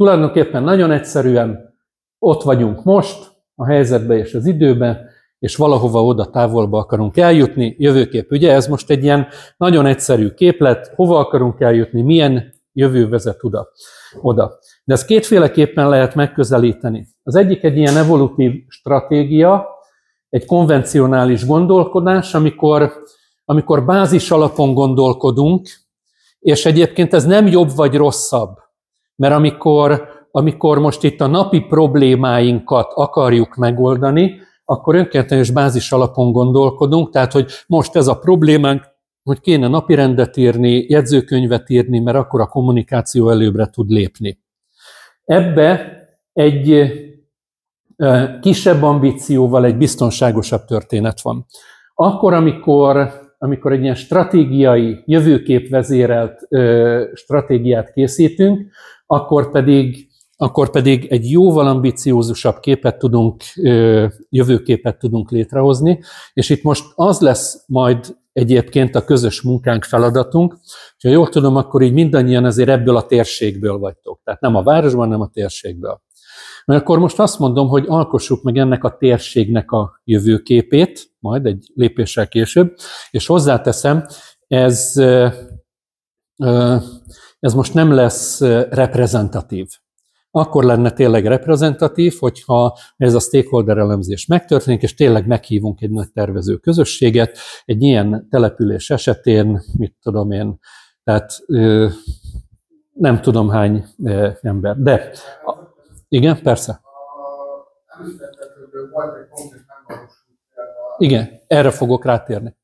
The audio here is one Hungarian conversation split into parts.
Tulajdonképpen nagyon egyszerűen ott vagyunk most, a helyzetben és az időben, és valahova oda távolba akarunk eljutni, jövőkép. Ugye ez most egy ilyen nagyon egyszerű képlet, hova akarunk eljutni, milyen jövő vezet oda. De ezt kétféleképpen lehet megközelíteni. Az egyik egy ilyen evolutív stratégia, egy konvencionális gondolkodás, amikor bázis alapon gondolkodunk, és egyébként ez nem jobb vagy rosszabb, mert amikor most itt a napi problémáinkat akarjuk megoldani, akkor önkéntes bázis alapon gondolkodunk, tehát hogy most ez a problémánk, hogy kéne napirendet írni, jegyzőkönyvet írni, mert akkor a kommunikáció előbbre tud lépni. Ebbe egy kisebb ambícióval egy biztonságosabb történet van. Akkor, amikor egy ilyen stratégiai, jövőkép vezérelt stratégiát készítünk, akkor pedig egy jóval ambiciózusabb jövőképet tudunk létrehozni, és itt most az lesz majd egyébként a közös munkánk, feladatunk, ha jól tudom, akkor így mindannyian azért ebből a térségből vagytok, tehát nem a városban, hanem a térségből. Mert akkor most azt mondom, hogy alkossuk meg ennek a térségnek a jövőképét, majd egy lépéssel később, és hozzáteszem, ez most nem lesz reprezentatív. Akkor lenne tényleg reprezentatív, hogyha ez a stakeholder elemzés megtörténik, és tényleg meghívunk egy nagy tervező közösséget, egy ilyen település esetén, mit tudom én, tehát nem tudom hány ember, de igen, persze. Igen, erre fogok rátérni.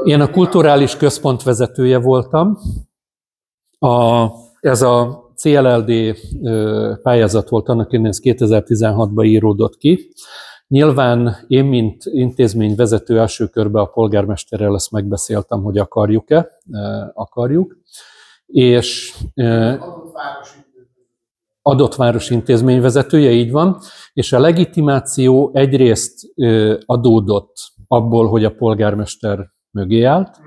Én a kulturális központ vezetője voltam. Ez a CLLD pályázat volt, annak idején ez 2016-ban íródott ki. Nyilván én, mint intézményvezető első körben a polgármesterrel ezt megbeszéltem, hogy akarjuk-e. Akarjuk. És adott város intézményvezetője, így van, és a legitimáció egyrészt adódott abból, hogy a polgármester mögé állt,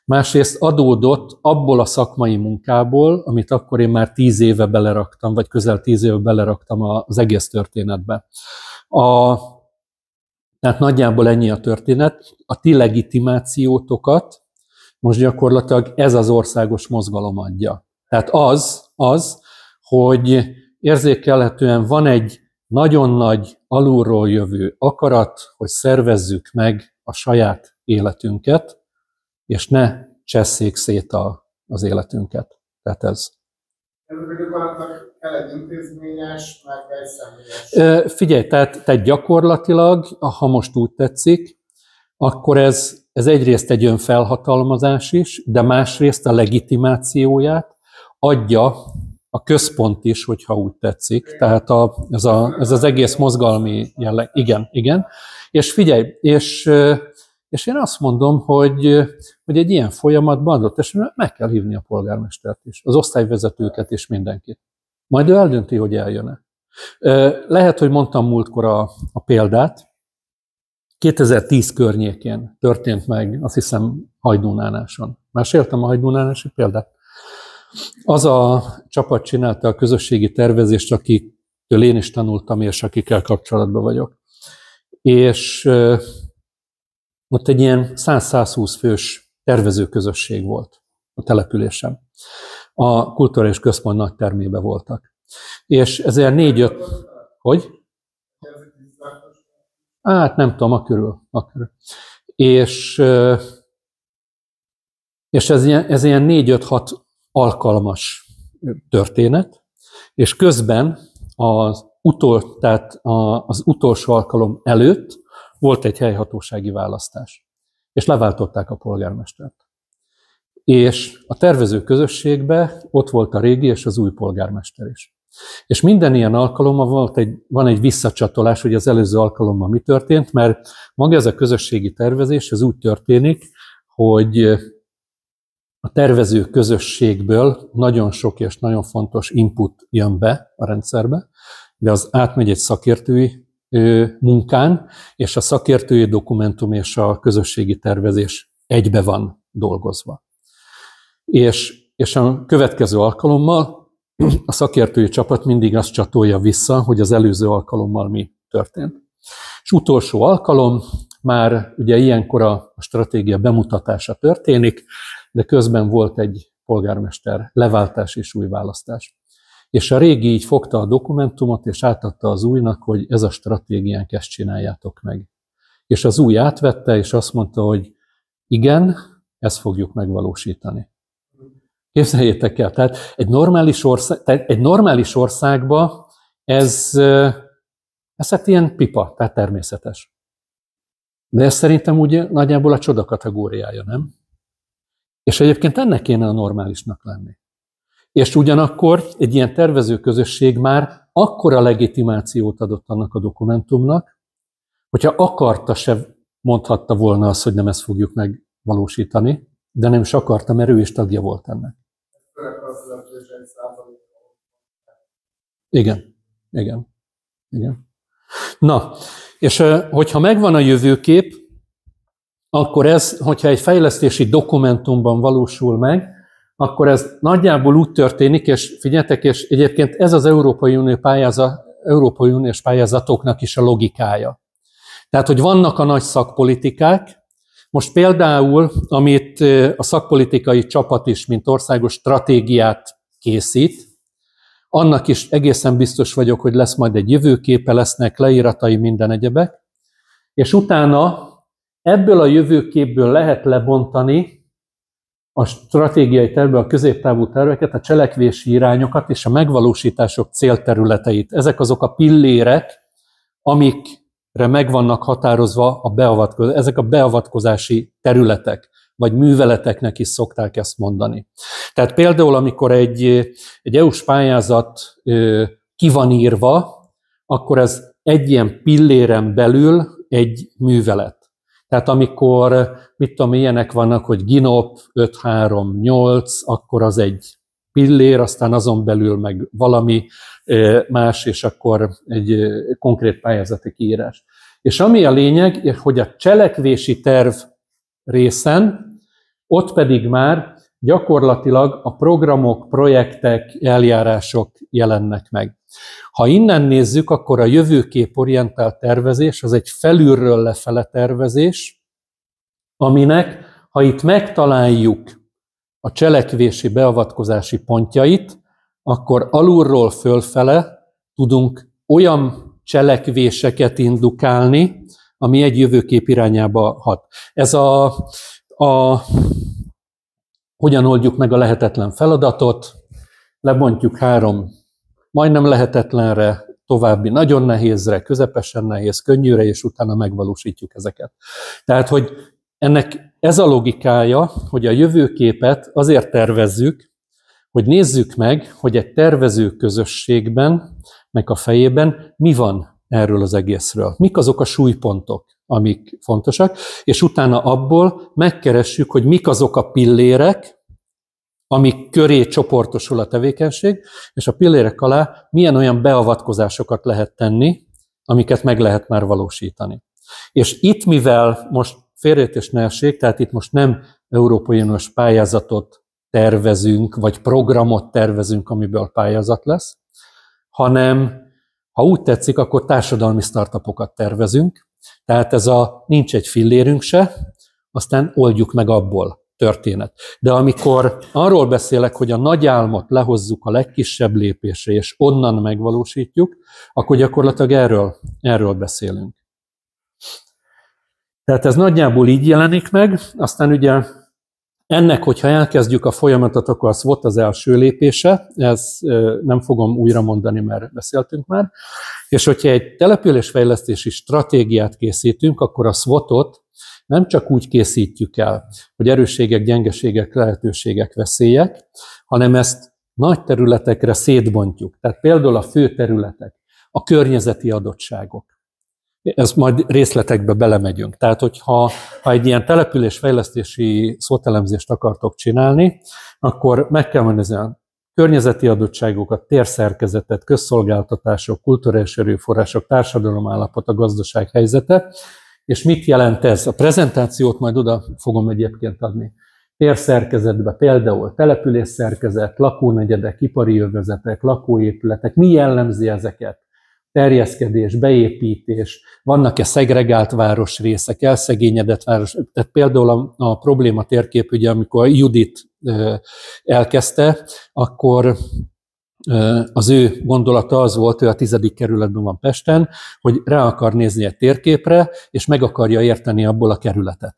másrészt adódott abból a szakmai munkából, amit akkor én már 10 éve beleraktam, vagy közel 10 éve beleraktam az egész történetbe. Tehát nagyjából ennyi a történet. A ti legitimációtokat most gyakorlatilag ez az országos mozgalom adja. Tehát az, hogy érzékelhetően van egy nagyon nagy alulról jövő akarat, hogy szervezzük meg a saját életünket, és ne csesszék szét az életünket. Tehát ez. Ez gyakorlatilag kell egy intézményes, meg egy személyes. Figyelj, tehát gyakorlatilag, ha most úgy tetszik, akkor ez egyrészt egy önfelhatalmazás is, de másrészt a legitimációját adja a központ is, hogyha úgy tetszik. Tehát ez az egész mozgalmi jelleg. Igen. És figyelj, és én azt mondom, hogy egy ilyen folyamatban adott esetben meg kell hívni a polgármestert is, az osztályvezetőket és mindenkit. Majd ő eldönti, hogy eljön-e. Lehet, hogy mondtam múltkor a példát. 2010 környékén történt meg, azt hiszem, Hajdúnánáson. Meséltem a hajdúnánási példát? Az a csapat csinálta a közösségi tervezést, akiktől én is tanultam, és akikkel kapcsolatban vagyok. És ott egy ilyen 100-120 fős tervezőközösség volt a településen. A kulturális központ nagy termében voltak. És ezért 4-5... Hogy? Hát nem tudom, a körül. És ez ilyen 4-5-6 alkalmas történet, és közben az utolsó alkalom előtt volt egy helyhatósági választás, és leváltották a polgármestert. És a tervező közösségben ott volt a régi és az új polgármester is. És minden ilyen alkalommal van egy visszacsatolás, hogy az előző alkalommal mi történt, mert maga ez a közösségi tervezés, ez úgy történik, hogy a tervező közösségből nagyon sok és nagyon fontos input jön be a rendszerbe, de az átmegy egy szakértői munkán, és a szakértői dokumentum és a közösségi tervezés egybe van dolgozva. és a következő alkalommal a szakértői csapat mindig azt csatolja vissza, hogy az előző alkalommal mi történt. És utolsó alkalom, már ugye ilyenkor a stratégia bemutatása történik, de közben volt egy polgármester leváltás és új választás. És a régi így fogta a dokumentumot, és átadta az újnak, hogy ez a stratégiánk, ezt csináljátok meg. És az új átvette, és azt mondta, hogy igen, ezt fogjuk megvalósítani. Képzeljétek el, tehát egy normális országban ez hát ilyen pipa, tehát természetes. De ez szerintem úgy nagyjából a csoda kategóriája, nem? És egyébként ennek kéne a normálisnak lenni. És ugyanakkor egy ilyen tervező közösség már akkora legitimációt adott annak a dokumentumnak, hogyha akarta, se mondhatta volna azt, hogy nem ezt fogjuk megvalósítani, de nem is akarta, mert ő is tagja volt ennek. Igen. Na, és hogyha megvan a jövőkép, akkor ez, hogyha egy fejlesztési dokumentumban valósul meg, akkor ez nagyjából úgy történik, és figyeljetek, és egyébként ez az Európai Uniós pályázatoknak is a logikája. Tehát, hogy vannak a nagy szakpolitikák, most például, amit a szakpolitikai csapat is, mint országos stratégiát készít, annak is egészen biztos vagyok, hogy lesz majd egy jövőképe, lesznek leíratai, minden egyebek, és utána ebből a jövőképből lehet lebontani a stratégiai tervbe, a középtávú terveket, a cselekvési irányokat és a megvalósítások célterületeit. Ezek azok a pillérek, amikre meg vannak határozva a beavatkozás. Ezek a beavatkozási területek, vagy műveleteknek is szokták ezt mondani. Tehát például, amikor egy EU-s pályázat ki van írva, akkor ez egy ilyen pilléren belül egy művelet. Tehát amikor, mit tudom, ilyenek vannak, hogy GINOP 538, akkor az egy pillér, aztán azon belül meg valami más, és akkor egy konkrét pályázati kiírás. És ami a lényeg, hogy a cselekvési terv részen, ott pedig már gyakorlatilag a programok, projektek, eljárások jelennek meg. Ha innen nézzük, akkor a jövőképorientált tervezés az egy felülről lefele tervezés, aminek, ha itt megtaláljuk a cselekvési beavatkozási pontjait, akkor alulról fölfele tudunk olyan cselekvéseket indukálni, ami egy jövőkép irányába hat. Ez hogyan oldjuk meg a lehetetlen feladatot, lebontjuk 3 majdnem lehetetlenre, további nagyon nehézre, közepesen nehéz, könnyűre, és utána megvalósítjuk ezeket. Tehát, hogy ennek ez a logikája, hogy a jövőképet azért tervezzük, hogy nézzük meg, hogy egy tervező közösségben, meg a fejében mi van erről az egészről. Mik azok a súlypontok, amik fontosak, és utána abból megkeressük, hogy mik azok a pillérek, amik köré csoportosul a tevékenység, és a pillérek alá milyen olyan beavatkozásokat lehet tenni, amiket meg lehet már valósítani. És itt, mivel most félreértés ne essék, tehát itt most nem Európai Uniós pályázatot tervezünk, vagy programot tervezünk, amiből pályázat lesz, hanem, ha úgy tetszik, akkor társadalmi startupokat tervezünk, tehát nincs egy fillérünk se, aztán oldjuk meg abból történet. De amikor arról beszélek, hogy a nagy álmot lehozzuk a legkisebb lépésre, és onnan megvalósítjuk, akkor gyakorlatilag erről beszélünk. Tehát ez nagyjából így jelenik meg, aztán ugye ennek, hogyha elkezdjük a folyamatot, akkor az volt az első lépése, ezt nem fogom újra mondani, mert beszéltünk már, és hogyha egy településfejlesztési stratégiát készítünk, akkor a SWOT-ot nem csak úgy készítjük el, hogy erősségek, gyengeségek, lehetőségek, veszélyek, hanem ezt nagy területekre szétbontjuk. Tehát például a fő területek, a környezeti adottságok. Ezt majd részletekbe belemegyünk. Tehát, hogyha egy ilyen településfejlesztési SWOT-elemzést akartok csinálni, akkor meg kell mondozni a környezeti adottságokat, térszerkezetet, közszolgáltatások, kulturális erőforrások, társadalomállapot, a gazdaság helyzete. És mit jelent ez? A prezentációt majd oda fogom egyébként adni. térszerkezetbe, például településszerkezet, lakónegyedek, ipari övezetek, lakóépületek, mi jellemzi ezeket? Terjeszkedés, beépítés, vannak-e szegregált városrészek, elszegényedett város. Tehát például a probléma térkép, ugye, amikor Judit elkezdte, akkor az ő gondolata az volt, ő a 10. kerületben van Pesten, hogy rá akar nézni egy térképre, és meg akarja érteni abból a kerületet.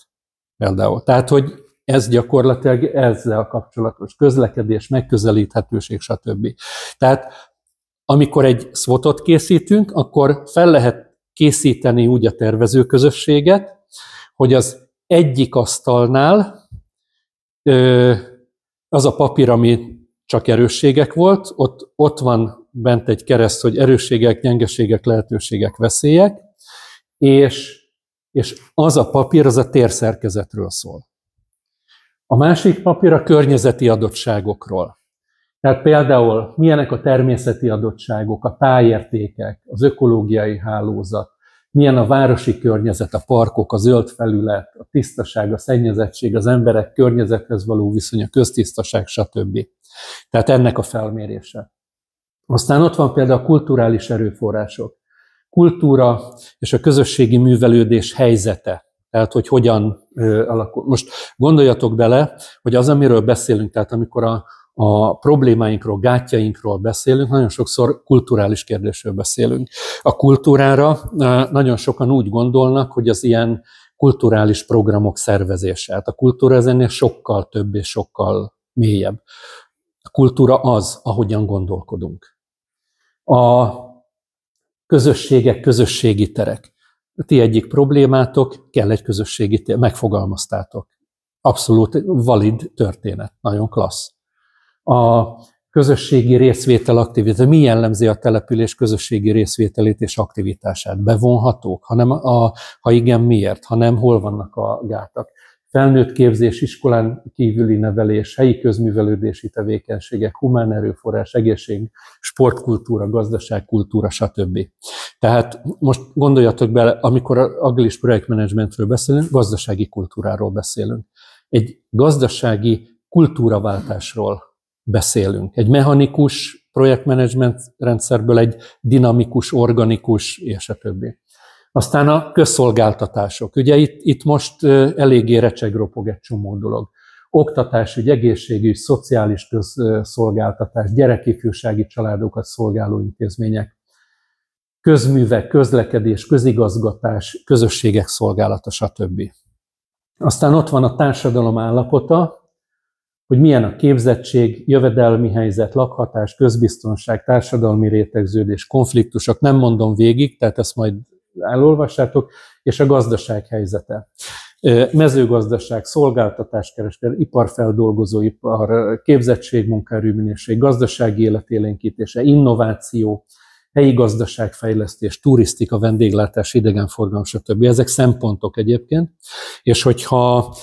Például. Tehát, hogy ez gyakorlatilag ezzel kapcsolatos közlekedés, megközelíthetőség, stb. Tehát amikor egy SWOT-ot készítünk, akkor fel lehet készíteni úgy a tervezőközösséget, hogy az egyik asztalnál az a papír, ami csak erősségek volt, ott van bent egy kereszt, hogy erősségek, gyengeségek, lehetőségek, veszélyek, és az a papír, az a térszerkezetről szól. A másik papír a környezeti adottságokról. Tehát például milyenek a természeti adottságok, a tájértékek, az ökológiai hálózat, milyen a városi környezet, a parkok, a zöld felület, a tisztaság, a szennyezettség, az emberek környezethez való viszony, a köztisztaság, stb. Tehát ennek a felmérése. Aztán ott van például a kulturális erőforrások. Kultúra és a közösségi művelődés helyzete. Tehát, hogy hogyan alakul. Most gondoljatok bele, hogy az, amiről beszélünk, tehát amikor a problémáinkról, gátjainkról beszélünk, nagyon sokszor kulturális kérdésről beszélünk. A kultúrára nagyon sokan úgy gondolnak, hogy az ilyen kulturális programok szervezése. Hát a kultúra ez ennél sokkal több és sokkal mélyebb. A kultúra az, ahogyan gondolkodunk. A közösségek, közösségi terek. Ti egyik problémátok, kell egy közösségi tér, megfogalmaztátok. Abszolút valid történet, nagyon klassz. A közösségi részvétel aktivitás, mi jellemzi a település közösségi részvételét és aktivitását? Bevonhatók? Ha igen, miért? Ha nem, hol vannak a gátak? Felnőtt képzés, iskolán kívüli nevelés, helyi közművelődési tevékenységek, humán erőforrás, egészség, sportkultúra, gazdaságkultúra, stb. Tehát most gondoljatok bele, amikor agilis projektmenedzsmentről beszélünk, gazdasági kultúráról beszélünk. Egy gazdasági kultúraváltásról beszélünk. Egy mechanikus projektmenedzsment rendszerből egy dinamikus, organikus, és a többi. Aztán a közszolgáltatások. Ugye itt most eléggé recsegropog egy csomó dolog. Oktatásügy, egészségügy, szociális közszolgáltatás, gyerekifjúsági családokat szolgáló intézmények, közművek, közlekedés, közigazgatás, közösségek szolgálata, stb. Aztán ott van a társadalom állapota, hogy milyen a képzettség, jövedelmi helyzet, lakhatás, közbiztonság, társadalmi rétegződés, konfliktusok, nem mondom végig, tehát ezt majd elolvassátok, és a gazdaság helyzete. Mezőgazdaság, szolgáltatáskereskedelem, iparfeldolgozóipar, képzettség, munkaerőminőség, gazdasági életélénkítése, innováció, helyi gazdaságfejlesztés, turisztika, vendéglátás, idegenforgalom, stb. Ezek szempontok egyébként, és hogyha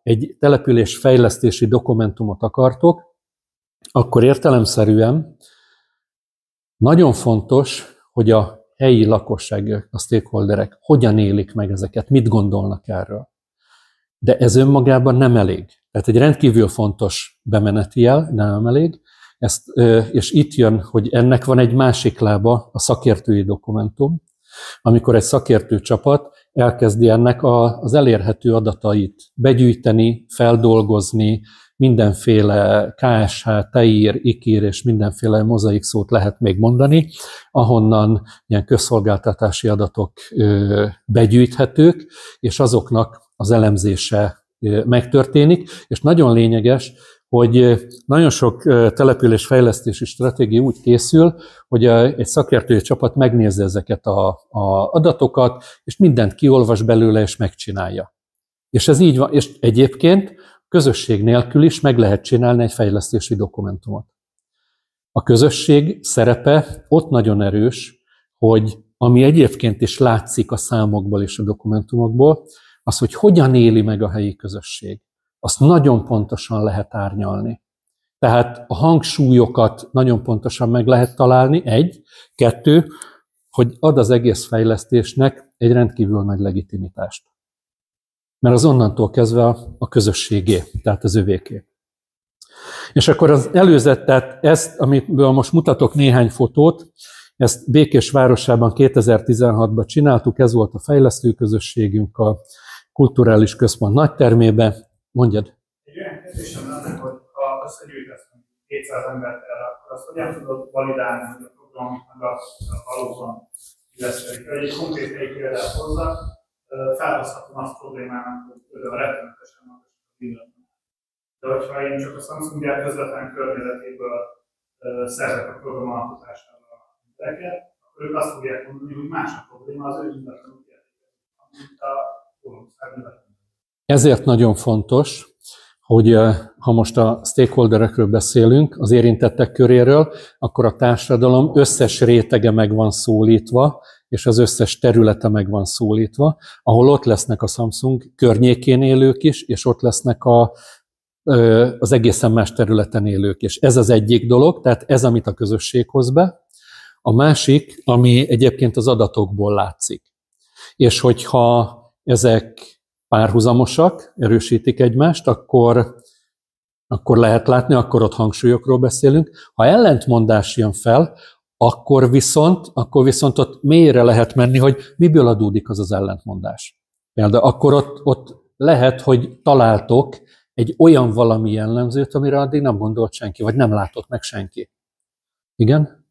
egy település fejlesztési dokumentumot akartok, akkor értelemszerűen nagyon fontos, hogy a helyi lakosság, a stakeholderek hogyan élik meg ezeket, mit gondolnak erről. De ez önmagában nem elég. Tehát egy rendkívül fontos bemeneti jel, nem elég, és itt jön, hogy ennek van egy másik lába, a szakértői dokumentum, amikor egy szakértő csapat elkezdi ennek az elérhető adatait begyűjteni, feldolgozni, mindenféle KSH, TEIR, IKIR és mindenféle mozaik szót lehet még mondani, ahonnan ilyen közszolgáltatási adatok begyűjthetők, és azoknak az elemzése megtörténik, és nagyon lényeges, hogy nagyon sok településfejlesztési stratégia úgy készül, hogy egy szakértői csapat megnézze ezeket az adatokat, és mindent kiolvas belőle, és megcsinálja. És ez így van, és egyébként közösség nélkül is meg lehet csinálni egy fejlesztési dokumentumot. A közösség szerepe ott nagyon erős, hogy ami egyébként is látszik a számokból és a dokumentumokból, az, hogy hogyan éli meg a helyi közösség. Azt nagyon pontosan lehet árnyalni. Tehát a hangsúlyokat nagyon pontosan meg lehet találni, 1, 2, hogy ad az egész fejlesztésnek egy rendkívül nagy legitimitást. mert az onnantól kezdve a közösségé, tehát az övéké. És akkor az előzet, tehát ezt, amiből most mutatok néhány fotót, ezt Békés városában 2016-ban csináltuk, ez volt a fejlesztőközösségünk, a Kulturális Központ nagytermében. Mondjad. Egy olyan kérdésem lenne, hogy ha összegyűjtesz 200 embert erre, akkor azt hogyan tudod validálni, hogy a program valóban illeszkedik. Egy konkrét helyi példát hozzak, felhozhatom azt problémának, hogy például rettenetesen magas a pillanatban. De hogyha én csak a Samsung gyár közvetlen környezetéből szerzek a program alkotására a hiteleket, akkor ők azt fogják mondani, hogy más a probléma az ő ingatlanuk értékében, amit a Oroszország növekedett. Ezért nagyon fontos, hogy ha most a stakeholderekről beszélünk, az érintettek köréről, akkor a társadalom összes rétege meg van szólítva, és az összes területe meg van szólítva, ahol ott lesznek a Samsung környékén élők is, és ott lesznek az egészen más területen élők is. Ez az egyik dolog, tehát ez, amit a közösség hoz be. A másik, ami egyébként az adatokból látszik. És hogyha ezek párhuzamosak, erősítik egymást, akkor lehet látni, akkor ott hangsúlyokról beszélünk. Ha ellentmondás jön fel, akkor viszont ott mélyre lehet menni, hogy miből adódik az ellentmondás. Például akkor ott lehet, hogy találtok egy olyan valami jellemzőt, amire addig nem gondolt senki, vagy nem látott meg senki. Igen?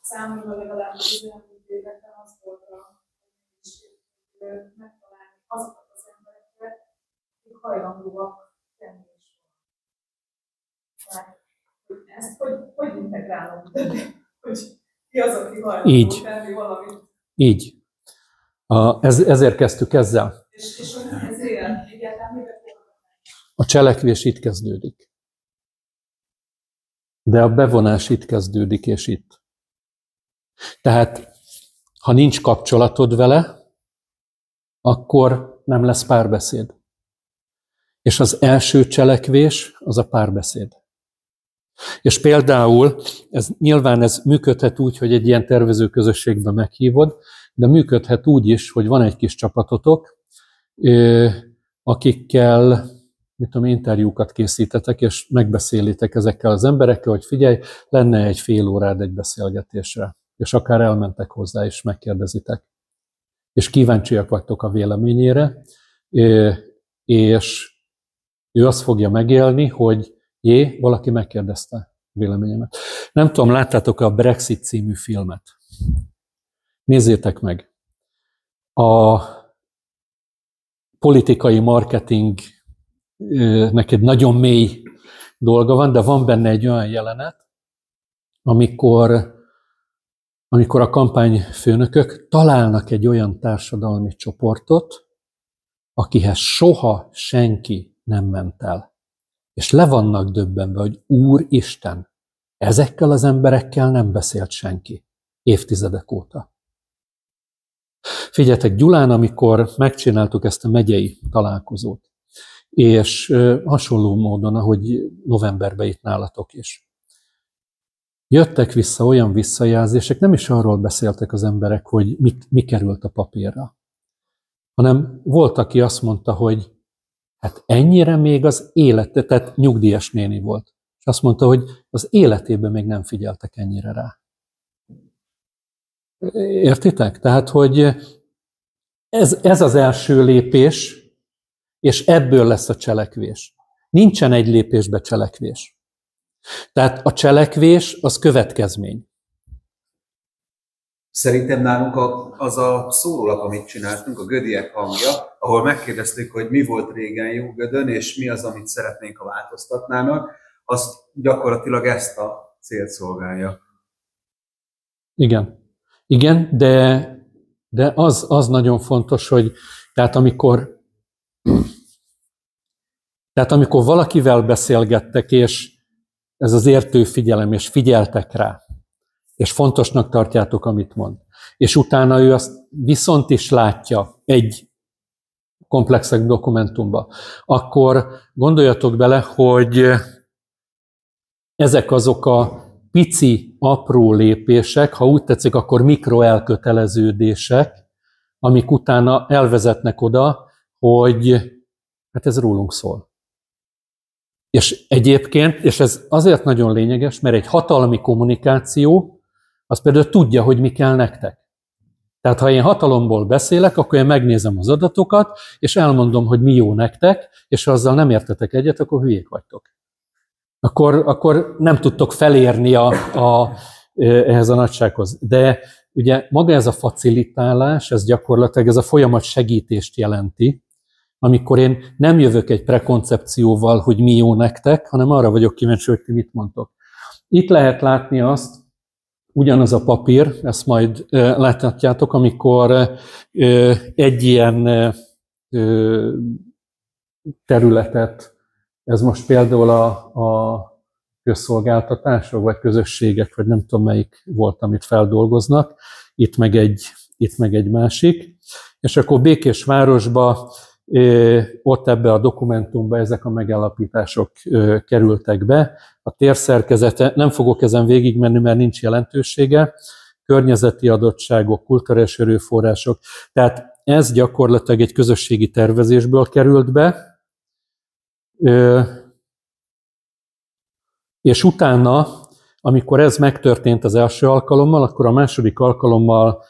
Számomra legalább az elmúlt években az volt a megtalálni azokat az embereket, akik hajlandóak tenni is. Tehát ezt hogy integrálom, hogy ki az, aki hajlandó tenni valamit? Így. Ezért kezdtük ezzel. És ezért egyáltalán mivel a cselekvés itt kezdődik. De a bevonás itt kezdődik, és itt. Tehát, ha nincs kapcsolatod vele, akkor nem lesz párbeszéd. És az első cselekvés az a párbeszéd. És például, nyilván ez működhet úgy, hogy egy ilyen tervezőközösségbe meghívod, de működhet úgy is, hogy van egy kis csapatotok, akikkel interjúkat készítetek, és megbeszélitek ezekkel az emberekkel, hogy figyelj, lenne egy fél órád egy beszélgetésre. És akár elmentek hozzá, és megkérdezitek. És kíváncsiak vagytok a véleményére, és ő azt fogja megélni, hogy valaki megkérdezte a véleményemet. Nem tudom, láttátok a Brexit című filmet? Nézzétek meg. A politikai marketingnek egy nagyon mély dolga van, de van benne egy olyan jelenet, amikor a kampányfőnökök találnak egy olyan társadalmi csoportot, akihez soha senki nem ment el. És le vannak döbbenve, hogy Úristen, ezekkel az emberekkel nem beszélt senki évtizedek óta. Figyeljetek, Gyulán, amikor megcsináltuk ezt a megyei találkozót, és hasonló módon, ahogy novemberben itt nálatok is, jöttek vissza olyan visszajelzések, nem is arról beszéltek az emberek, hogy mi került a papírra, hanem volt, aki azt mondta, hogy hát ennyire még az élete, tehát nyugdíjas néni volt, és azt mondta, hogy az életében még nem figyeltek ennyire rá. Értitek? Tehát, hogy ez az első lépés, és ebből lesz a cselekvés. Nincsen egy lépésbe cselekvés. Tehát a cselekvés az következmény. Szerintem nálunk az a szórólap, amit csináltunk, a Gödiek hangja, ahol megkérdeztük, hogy mi volt régen jó Gödön, és mi az, amit szeretnénk, ha változtatnának, az gyakorlatilag ezt a célt szolgálja. Igen, de az nagyon fontos, hogy tehát amikor valakivel beszélgettek, és ez az értő figyelem, és figyeltek rá, és fontosnak tartjátok, amit mond, és utána ő azt viszont is látja egy komplexebb dokumentumba, akkor gondoljatok bele, hogy ezek azok a pici apró lépések, ha úgy tetszik, akkor mikroelköteleződések, amik utána elvezetnek oda, hogy hát ez rólunk szól. És egyébként, és ez azért nagyon lényeges, mert egy hatalmi kommunikáció, az például tudja, hogy mi kell nektek. Tehát ha én hatalomból beszélek, akkor én megnézem az adatokat, és elmondom, hogy mi jó nektek, és ha azzal nem értetek egyet, akkor hülyék vagytok. Akkor nem tudtok felérni ehhez a nagysághoz. De ugye maga ez a facilitálás, ez gyakorlatilag ez a folyamat segítést jelenti, amikor én nem jövök egy prekoncepcióval, hogy mi jó nektek, hanem arra vagyok kíváncsi, hogy ti mit mondtok. Itt lehet látni azt, ugyanaz a papír, ezt majd láthatjátok, amikor egy ilyen területet, ez most például a közszolgáltatások, vagy közösségek, vagy nem tudom melyik volt, amit feldolgoznak, itt meg egy másik, és akkor Békésvárosba, ott ebbe a dokumentumba ezek a megállapítások kerültek be. A térszerkezete, nem fogok ezen végigmenni, mert nincs jelentősége, környezeti adottságok, kulturális erőforrások, tehát ez gyakorlatilag egy közösségi tervezésből került be, és utána, amikor ez megtörtént az első alkalommal, akkor a második alkalommal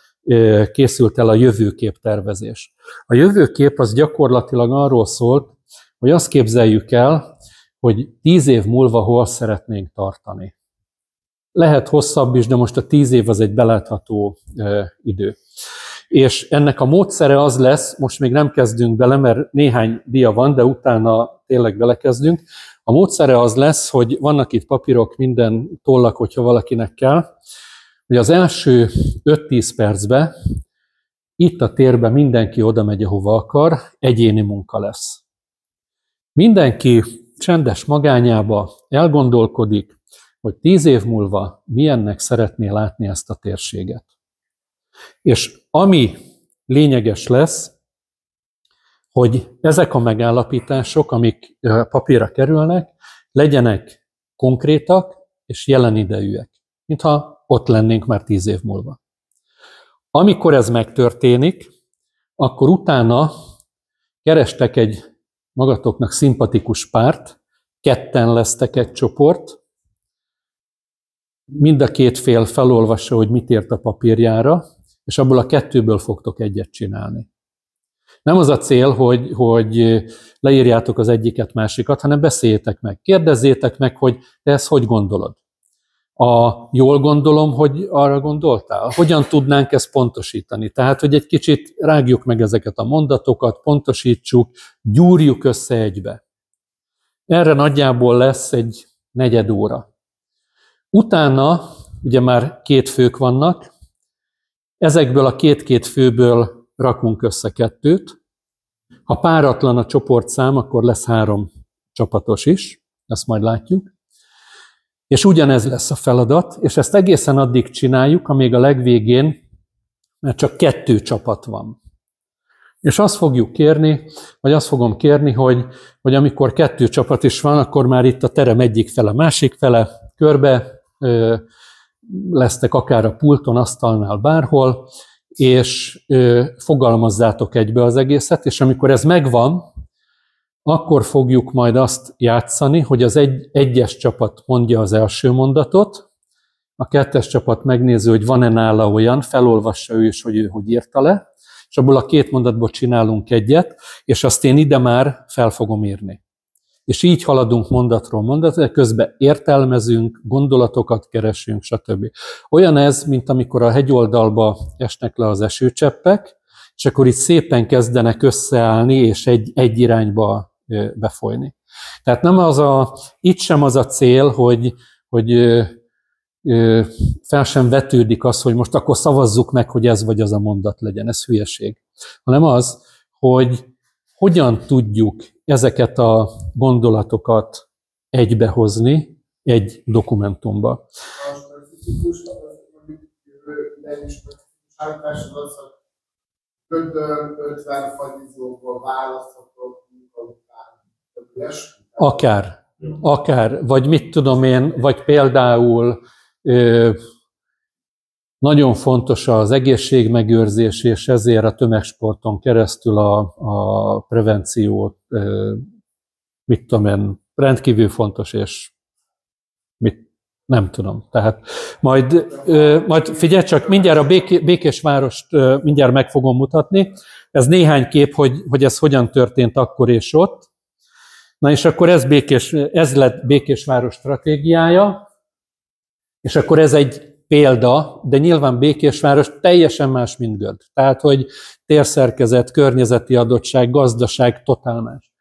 készült el a jövőkép tervezés. A jövőkép az gyakorlatilag arról szólt, hogy azt képzeljük el, hogy 10 év múlva hol szeretnénk tartani. Lehet hosszabb is, de most a 10 év az egy belátható idő. És ennek a módszere az lesz, most még nem kezdünk bele, mert néhány dia van, de utána tényleg belekezdünk. A módszere az lesz, hogy vannak itt papírok, minden tollak, hogyha valakinek kell, hogy az első 5-10 percben itt a térben mindenki oda megy, ahova akar, egyéni munka lesz. Mindenki csendes magányába elgondolkodik, hogy 10 év múlva milyennek szeretné látni ezt a térséget. És ami lényeges lesz, hogy ezek a megállapítások, amik papírra kerülnek, legyenek konkrétak és jelen idejűek, mintha ott lennénk már 10 év múlva. Amikor ez megtörténik, akkor utána kerestek egy magatoknak szimpatikus párt, ketten lesztek egy csoport, mind a két fél felolvassa, hogy mit írt a papírjára, és abból a kettőből fogtok egyet csinálni. Nem az a cél, hogy leírjátok az egyiket, másikat, hanem beszéljétek meg. Kérdezzétek meg, hogy te ezt hogy gondolod. Jól gondolom, hogy arra gondoltál? Hogyan tudnánk ezt pontosítani? Tehát, hogy egy kicsit rágjuk meg ezeket a mondatokat, pontosítsuk, gyúrjuk össze egybe. Erre nagyjából lesz egy 4 óra. Utána, ugye már 2 fők vannak, ezekből a 2 főből rakunk össze 2. Ha páratlan a csoportszám, akkor lesz 3 csapatos is, ezt majd látjuk. És ugyanez lesz a feladat, és ezt egészen addig csináljuk, amíg a legvégén, mert csak 2 csapat van. És azt fogjuk kérni, vagy azt fogom kérni, hogy amikor 2 csapat is van, akkor már itt a terem egyik fele, másik fele, körbe lesztek akár a pulton, asztalnál, bárhol, és fogalmazzátok egybe az egészet, és amikor ez megvan, akkor fogjuk majd azt játszani, hogy az egyes csapat mondja az első mondatot, a 2. csapat megnézi, hogy van-e nála olyan, felolvassa ő is, hogy ő hogy írta le, és abból a 2 mondatból csinálunk egyet, és azt én ide már fel fogom írni. És így haladunk mondatról mondatra, közben értelmezünk, gondolatokat keresünk, stb. Olyan ez, mint amikor a hegyoldalba esnek le az esőcseppek, és akkor itt szépen kezdenek összeállni, és egy irányba befolyni. Tehát nem itt sem az a cél, hogy fel sem vetődik az, hogy most akkor szavazzuk meg, hogy ez vagy az a mondat legyen. Ez hülyeség. Hanem az, hogy hogyan tudjuk ezeket a gondolatokat egybehozni egy dokumentumba. A specifikus, állítás az, hogy 50 fagizóból választhatok Akár, vagy mit tudom én, vagy például nagyon fontos az egészségmegőrzés, és ezért a tömegsporton keresztül a prevenció, mit tudom én, rendkívül fontos, és nem tudom. Tehát majd figyelj csak, mindjárt a Békésvárost mindjárt meg fogom mutatni. Ez néhány kép, hogy ez hogyan történt akkor és ott. Na és akkor ez lett Békésváros stratégiája, és akkor ez egy példa, de nyilván Békésváros teljesen más, mint Göd. Tehát, hogy térszerkezet, környezeti adottság, gazdaság totál más.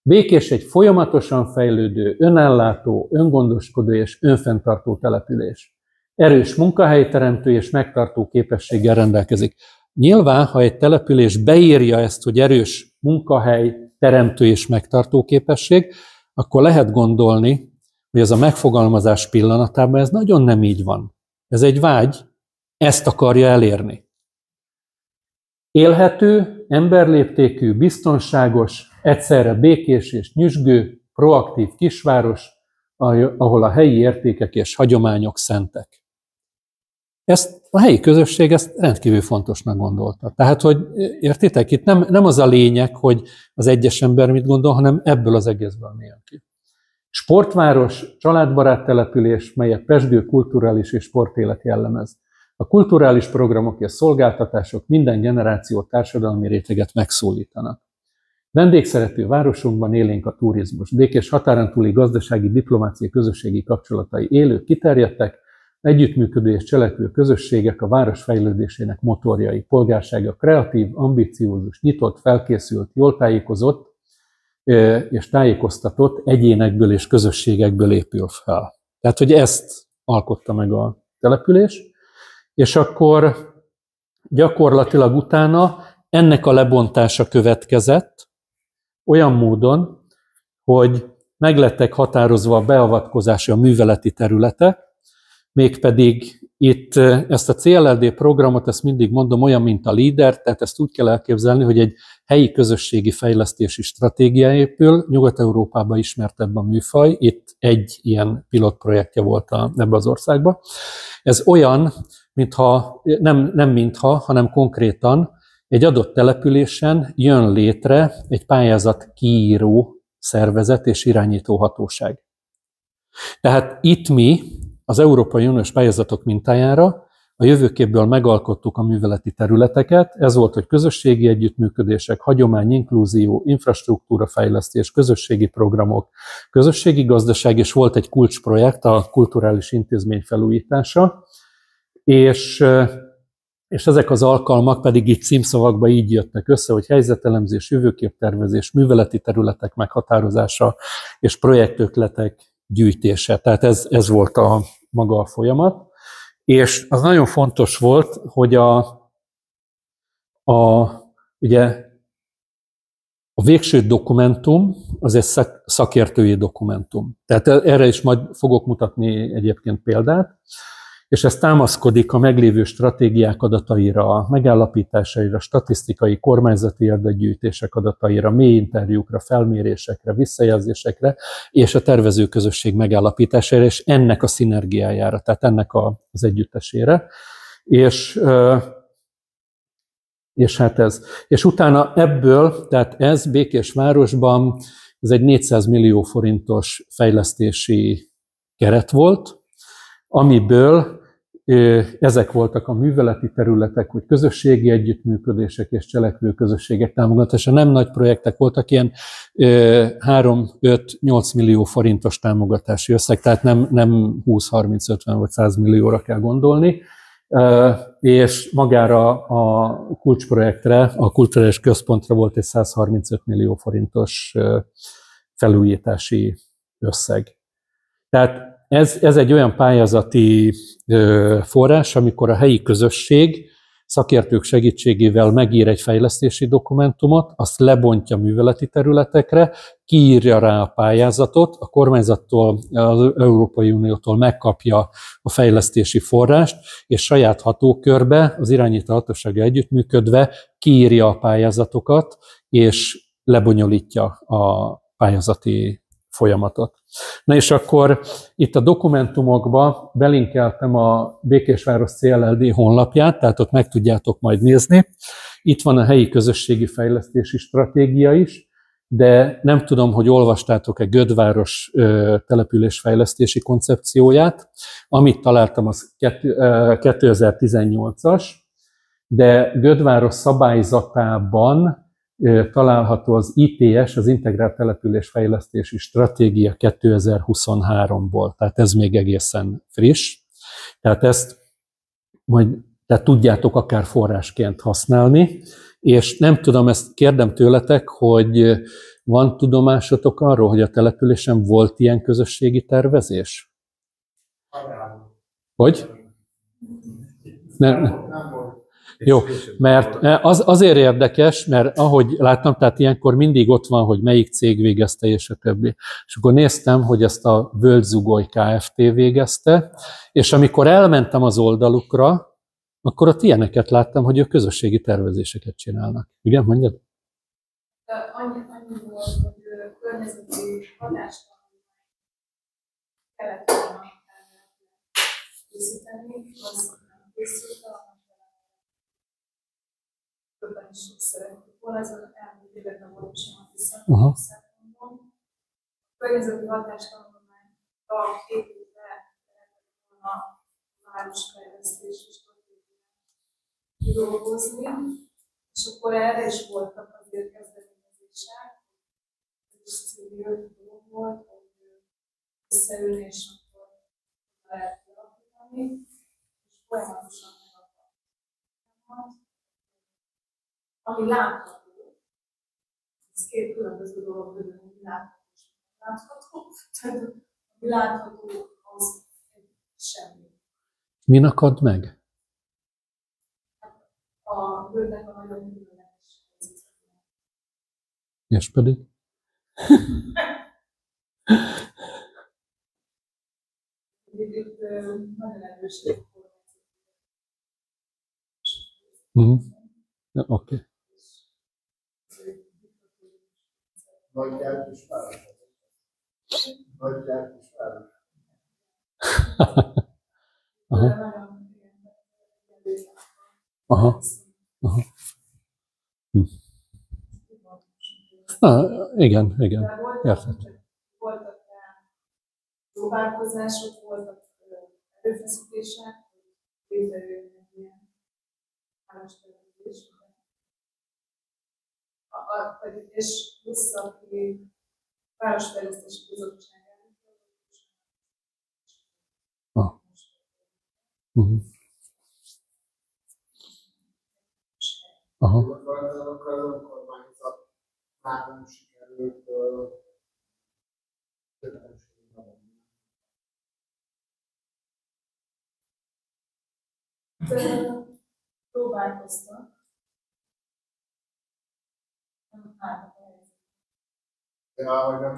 Békés egy folyamatosan fejlődő, önellátó, öngondoskodó és önfenntartó település. Erős munkahelyteremtő és megtartó képességgel rendelkezik. Nyilván, ha egy település beírja ezt, hogy erős munkahely, teremtő és megtartó képesség, akkor lehet gondolni, hogy ez a megfogalmazás pillanatában ez nagyon nem így van. Ez egy vágy, ezt akarja elérni. Élhető, emberléptékű, biztonságos, egyszerre békés és nyüzsgő, proaktív kisváros, ahol a helyi értékek és hagyományok szentek. Ezt a helyi közösség ezt rendkívül fontosnak gondolta. Tehát, hogy értitek, itt nem az a lényeg, hogy az egyes ember mit gondol, hanem ebből az egészből milyen ki. Sportváros, családbarát település, melyet pezsgő kulturális és sportélet jellemez. A kulturális programok és szolgáltatások minden generáció társadalmi réteget megszólítanak. Vendégszerető városunkban élénk a turizmus. Békés határon túli gazdasági, diplomáciai, közösségi kapcsolatai élők, kiterjedtek, együttműködő és cselekvő közösségek a város fejlődésének motorjai. Polgársága kreatív, ambiciózus, nyitott, felkészült, jól tájékozott és tájékoztatott egyénekből és közösségekből épül fel. Tehát, hogy ezt alkotta meg a település, és akkor gyakorlatilag utána ennek a lebontása következett olyan módon, hogy meglettek határozva a beavatkozási, a műveleti területek, mégpedig itt ezt a CLLD programot, ezt mindig mondom, olyan, mint a LEADER, tehát ezt úgy kell elképzelni, hogy egy helyi közösségi fejlesztési stratégia épül, Nyugat-Európában ismertebb a műfaj, itt egy ilyen pilotprojektje volt ebbe az országba. Ez olyan, hanem konkrétan egy adott településen jön létre egy pályázat kiíró szervezet és irányító hatóság. Tehát itt mi az Európai Uniós pályázatok mintájára a jövőképből megalkottuk a műveleti területeket. Ez volt, hogy közösségi együttműködések, hagyomány, inklúzió, infrastruktúra fejlesztés, közösségi programok, közösségi gazdaság, és volt egy kulcsprojekt, a kulturális intézmény felújítása, és ezek az alkalmak pedig itt címszavakban így jöttek össze, hogy helyzetelemzés, jövőképtervezés, műveleti területek meghatározása és projektötletek gyűjtése. Tehát ez volt maga a folyamat. És az nagyon fontos volt, hogy ugye a végső dokumentum az egy szakértői dokumentum. Tehát erre is majd fogok mutatni egyébként példát, és ez támaszkodik a meglévő stratégiák adataira, megállapításaira, statisztikai, kormányzati adatgyűjtések adataira, mély interjúkra, felmérésekre, visszajelzésekre, és a tervezőközösség megállapítására, és ennek a szinergiájára, tehát ennek az együttesére. És hát ez. És utána ebből, tehát ez Békésvárosban, ez egy 400 millió forintos fejlesztési keret volt, amiből ezek voltak a műveleti területek, hogy közösségi együttműködések és cselekvő közösségek támogatása. Nem nagy projektek voltak, ilyen 3-5-8 millió forintos támogatási összeg, tehát nem 20-30-50 vagy 100 millióra kell gondolni, és magára a kulcsprojektre, a kulturális központra volt egy 135 millió forintos felújítási összeg. Tehát ez egy olyan pályázati forrás, amikor a helyi közösség szakértők segítségével megír egy fejlesztési dokumentumot, azt lebontja műveleti területekre, kiírja rá a pályázatot, a kormányzattól, az Európai Uniótól megkapja a fejlesztési forrást, és saját hatókörbe, az irányító hatósággal együttműködve kiírja a pályázatokat, és lebonyolítja a pályázati folyamatot. Na és akkor itt a dokumentumokba belinkeltem a Békésváros CLLD honlapját, tehát ott meg tudjátok majd nézni. Itt van a helyi közösségi fejlesztési stratégia is, de nem tudom, hogy olvastátok-e Gödváros településfejlesztési koncepcióját. Amit találtam, az 2018-as, de Gödváros szabályzatában található az ITS, az Integrált Településfejlesztési Stratégia 2023-ból, tehát ez még egészen friss. Tehát ezt majd tudjátok akár forrásként használni, és nem tudom, ezt kérdem tőletek, hogy van tudomásotok arról, hogy a településen volt ilyen közösségi tervezés? Hogy? Nem volt. Jó, mert azért érdekes, mert ahogy láttam, tehát ilyenkor mindig ott van, hogy melyik cég végezte, és a többi. És akkor néztem, hogy ezt a Völgy-Zugoly Kft. Végezte, és amikor elmentem az oldalukra, akkor ott ilyeneket láttam, hogy ők közösségi tervezéseket csinálnak. Igen, mondjad? Annyi volt, hogy környezeti hatástanulmányt kellett volna készíteni, az nem készült, többen is szeretnék volna, ez az elmúlt években volt sem a viszont. A környezeti hatástanulmányra 2 évre lehetett volna a városfejlesztési stratégiát kidolgozni, és akkor erre is voltak azért kezdeményezések. Ez is civil dolog volt, hogy összeülni, és akkor lehet kialakítani, és folyamatosan megadtak. Ami látható, ez 2 különböző dolog, hogy látható és látható. Tehát ami látható, az semmi. Min akad meg? A völgynek a nagyon különleges helyzetre. És pedig? Itt nagyon erős. Oké. Nagy gyártós város. Nagy gyártós város. Aha. Aha. Igen. Érted. Voltak próbálkozások, voltak erőfeszítések, hogy létrejön egy ilyen várostervezés. És plusz, aki Városfejlesztési Bizottság Aha. Akkor az önkormányzat már nem sikerült próbálkoztak. de ahogy nem